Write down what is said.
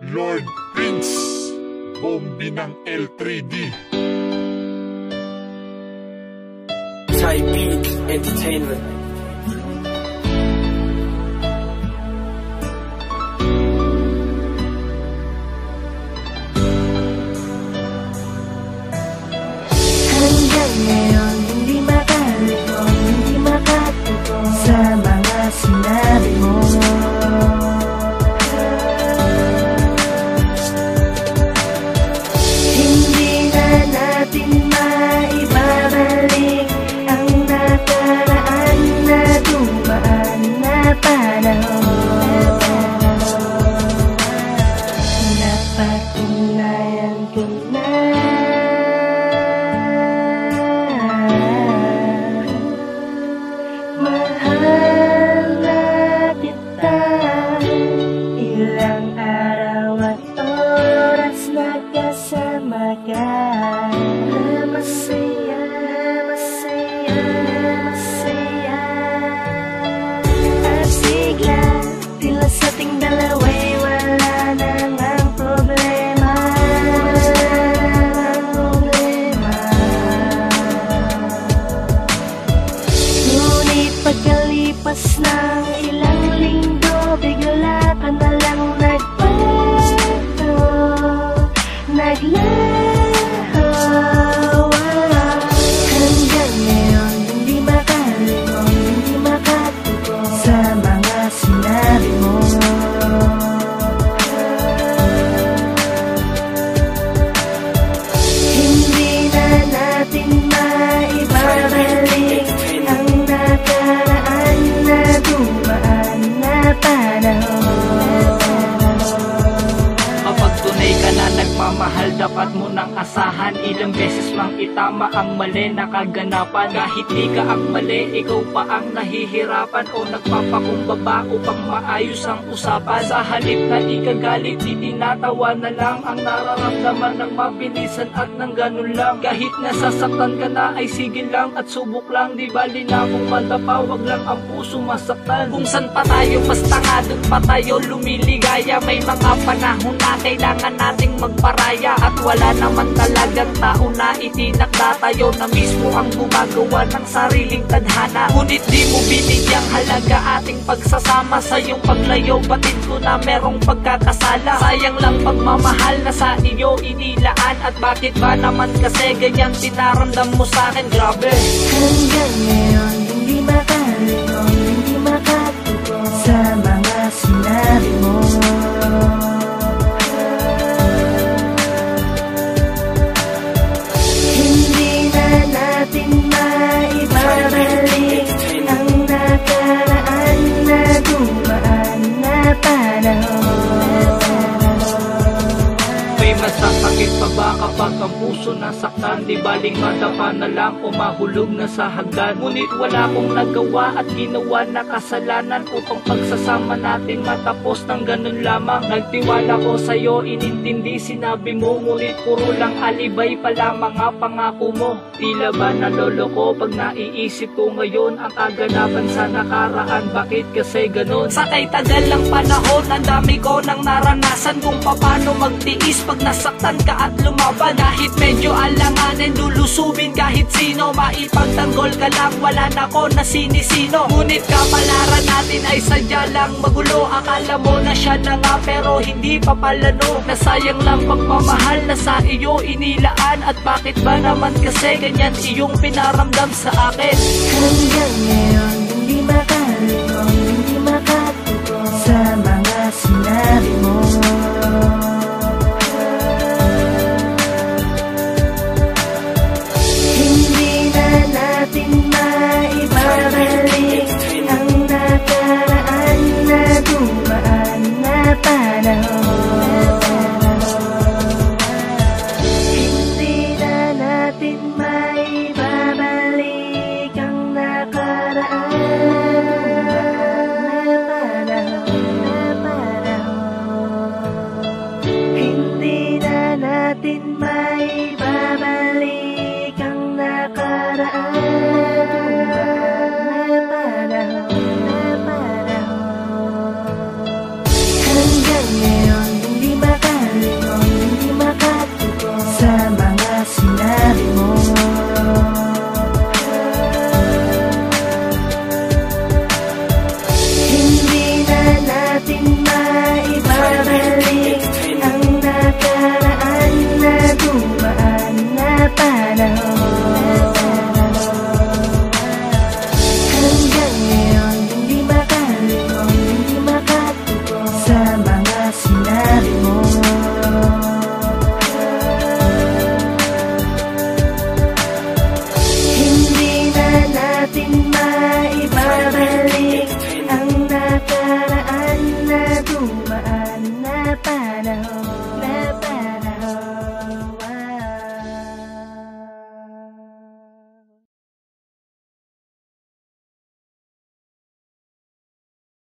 Lord Prince, Bombi ng L3D. Type Entertainment. Hanggang ngayon hindi makalimot, hindi makatuto sa mga sinabi mo. Hindi na natin maibabalik ang nakaraan na dumaan na panahon. Napatunayan ko na mahal na kita. Ilang araw at oras nagkasama ka. Masaya, masaya, masaya. At bigla, tila sa ating dalawa'y wala nang ang problema. Ngunit pagkalipas ng ilang linggo, bigla ka na lang nagbago, naglaho. Hanggang ngayon hindi makalimot, hindi makatuto sa mga sinabi mo. Hindi na natin maibabalik ang nakaraan na dumaan na panahon. Kapag tunay ka na nagmamahal, dapat mo nang asahan. Ilang beses mang itama ang mali na kaganapan. Kahit di ka ang mali, ikaw pa ang nahihirapan o nagpapakumbaba upang maayos ang usapan. Sa halip na ikagalit, di tinatawa na lang ang nararamdaman ng mabilisan at ng ganun lang. Kahit nasasaktan ka na ay sige lang at subok lang. Di bali na kung madapa, wag lang ang puso masaktan. Kung san pa tayo, basta nga dun pa tayo lumiligaya. May mga panahon na kailangan nating magparaya. At wala naman talagang tao na itinakda tayo na mismo ang gumagawa ng sariling tadhana. Ngunit di mo binigyang halaga ating pagsasama. Sa iyong paglayo, batid ko na merong pagkakasala. Sayang lang pagmamahal na sa iyo inilaan. At bakit ba naman kasi ganyan tinaramdam mo sa'kin? Grabe. Hanggang ngayon hindi makalimot, hindi makatuto sa mga sinabi mo. Hindi na natin maibabalik ang nakaraan na dumaan na panahon. May masasakit pa ba kapag ang puso nasaktan? Di baling madapa na lang o mahulog na sa hagdan. Ngunit wala akong nagawa at ginawa na kasalanan upang pagsasama natin matapos ng ganun lamang. Nagtiwala ko sa'yo, inintindi sinabi mo, ngunit puro lang alibay pala mga pangako mo. Tila ba naloloko pag naiisip ko ngayon ang kaganapan sa nakaraan? Bakit kasi ganun? Sa kay tagal lang panahon, ang dami ko nang naranasan kung paano magtiis pag nasaktan ka at lumaban. Kahit medyo alanganin, lulusubin kahit sino. Maipagtanggol ka lang, wala na ko na sinisino. Ngunit kapalaran natin ay sadya lang magulo. Akala mo na siya na nga pero hindi pa pala no. Nasayang lang pagmamahal na sa iyo inilaan. At bakit ba naman kasi ganyan iyong pinaramdam sa akin? Hanggang